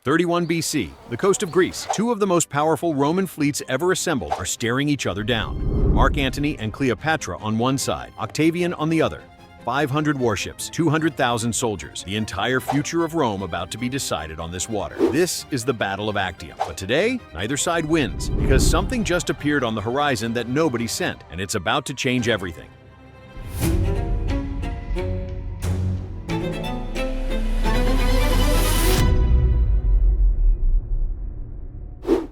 31 BC, the coast of Greece. Two of the most powerful Roman fleets ever assembled are staring each other down. Mark Antony and Cleopatra on one side, Octavian on the other. 500 warships, 200,000 soldiers, the entire future of Rome about to be decided on this water. This is the Battle of Actium. But today, neither side wins, because something just appeared on the horizon that nobody sent, and it's about to change everything.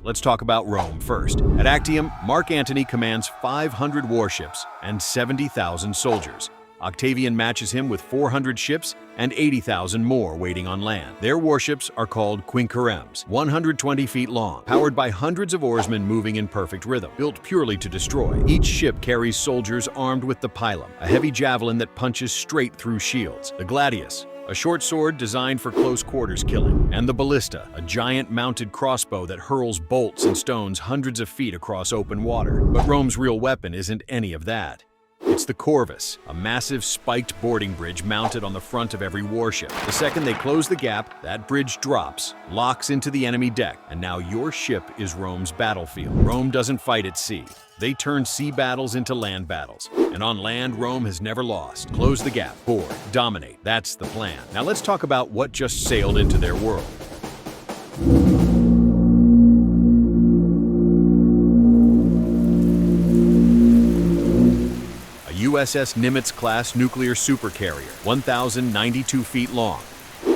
Let's talk about Rome first. At Actium, Mark Antony commands 500 warships and 70,000 soldiers. Octavian matches him with 400 ships and 80,000 more waiting on land. Their warships are called quinqueremes, 120 feet long, powered by hundreds of oarsmen moving in perfect rhythm, built purely to destroy. Each ship carries soldiers armed with the pilum, a heavy javelin that punches straight through shields, the gladius, a short sword designed for close quarters killing, and the ballista, a giant mounted crossbow that hurls bolts and stones hundreds of feet across open water. But Rome's real weapon isn't any of that. It's the corvus, a massive spiked boarding bridge mounted on the front of every warship. The second they close the gap, that bridge drops, locks into the enemy deck, and now your ship is Rome's battlefield. Rome doesn't fight at sea. They turn sea battles into land battles. And on land, Rome has never lost. Close the gap, board, dominate. That's the plan. Now let's talk about what just sailed into their world. USS Nimitz-class nuclear supercarrier, 1,092 feet long.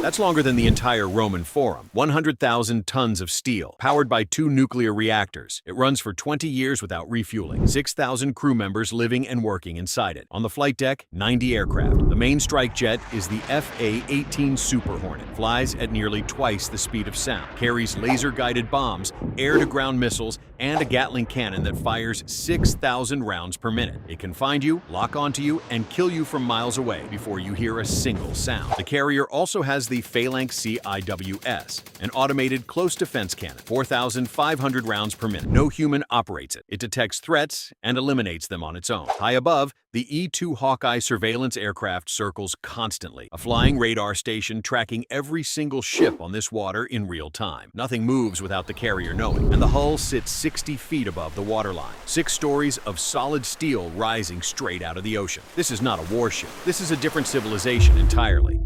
That's longer than the entire Roman Forum. 100,000 tons of steel, powered by 2 nuclear reactors. It runs for 20 years without refueling. 6,000 crew members living and working inside it. On the flight deck, 90 aircraft. The main strike jet is the F/A-18 Super Hornet. Flies at nearly twice the speed of sound. Carries laser-guided bombs, air-to-ground missiles, and a Gatling cannon that fires 6,000 rounds per minute. It can find you, lock onto you, and kill you from miles away before you hear a single sound. The carrier also has the Phalanx CIWS, an automated close defense cannon, 4,500 rounds per minute. No human operates it. It detects threats and eliminates them on its own. High above, the E-2 Hawkeye surveillance aircraft circles constantly, a flying radar station tracking every single ship on this water in real time. Nothing moves without the carrier knowing, and the hull sits 60 feet above the waterline. 6 stories of solid steel rising straight out of the ocean. This is not a warship. This is a different civilization entirely.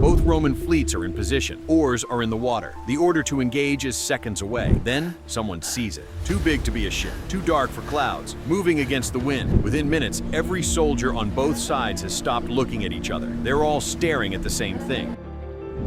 Both Roman fleets are in position. Oars are in the water. The order to engage is seconds away. Then, someone sees it. Too big to be a ship, too dark for clouds, moving against the wind. Within minutes, every soldier on both sides has stopped looking at each other. They're all staring at the same thing.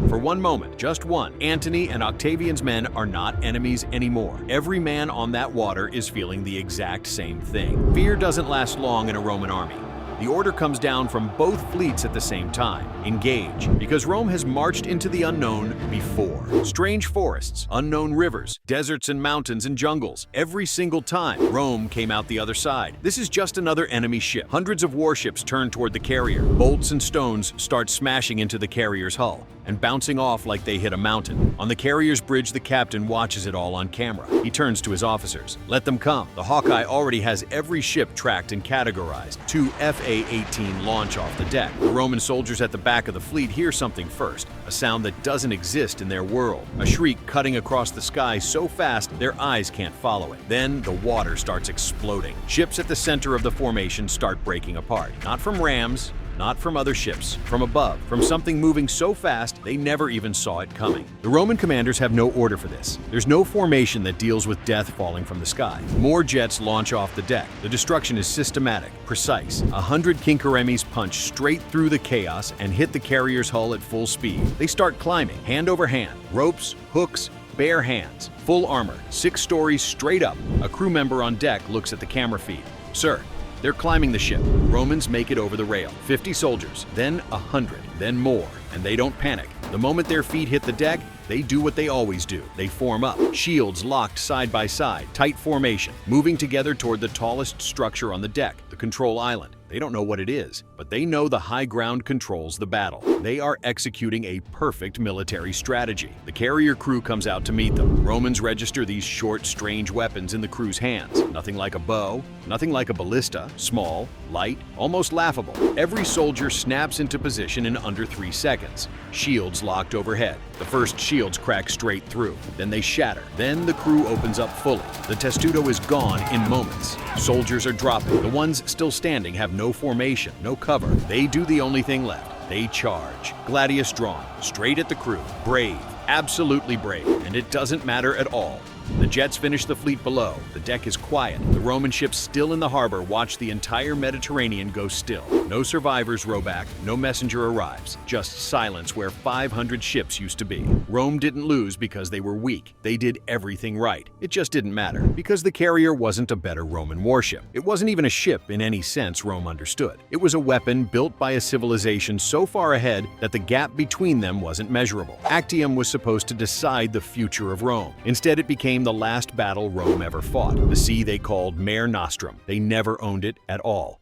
For one moment, just one, Antony and Octavian's men are not enemies anymore. Every man on that water is feeling the exact same thing. Fear doesn't last long in a Roman army. The order comes down from both fleets at the same time. Engage. Because Rome has marched into the unknown before. Strange forests, unknown rivers, deserts and mountains and jungles. Every single time, Rome came out the other side. This is just another enemy ship. Hundreds of warships turn toward the carrier. Bolts and stones start smashing into the carrier's hull and bouncing off like they hit a mountain. On the carrier's bridge, the captain watches it all on camera. He turns to his officers. Let them come. The Hawkeye already has every ship tracked and categorized. 2 F/A-18 launch off the deck. The Roman soldiers at the back of the fleet hear something first, a sound that doesn't exist in their world. A shriek cutting across the sky so fast their eyes can't follow it. Then the water starts exploding. Ships at the center of the formation start breaking apart. Not from rams, not from other ships, from above, from something moving so fast they never even saw it coming. The Roman commanders have no order for this. There's no formation that deals with death falling from the sky. More jets launch off the deck. The destruction is systematic, precise. 100 quinqueremes punch straight through the chaos and hit the carrier's hull at full speed. They start climbing, hand over hand, ropes, hooks, bare hands, full armor, 6 stories straight up. A crew member on deck looks at the camera feed. Sir, they're climbing the ship. Romans make it over the rail. 50 soldiers, then 100, then more, and they don't panic. The moment their feet hit the deck, they do what they always do. They form up, shields locked side by side, tight formation, moving together toward the tallest structure on the deck, the control island. They don't know what it is, but they know the high ground controls the battle. They are executing a perfect military strategy. The carrier crew comes out to meet them. Romans register these short, strange weapons in the crew's hands. Nothing like a bow, nothing like a ballista, small, light, almost laughable. Every soldier snaps into position in under 3 seconds. Shields locked overhead. The first shields crack straight through. Then they shatter. Then the crew opens up fully. The Testudo is gone in moments. Soldiers are dropping. The ones still standing have no formation, no cover. They do the only thing left. They charge. Gladius drawn, straight at the crew. Brave, absolutely brave, and it doesn't matter at all. The jets finish the fleet below. The deck is quiet. The Roman ships still in the harbor watch the entire Mediterranean go still. No survivors row back, no messenger arrives. Just silence where 500 ships used to be. Rome didn't lose because they were weak. They did everything right. It just didn't matter, because the carrier wasn't a better Roman warship. It wasn't even a ship in any sense Rome understood. It was a weapon built by a civilization so far ahead that the gap between them wasn't measurable. Actium was supposed to decide the future of Rome. Instead, it became the last battle Rome ever fought, the sea they called Mare Nostrum. They never owned it at all.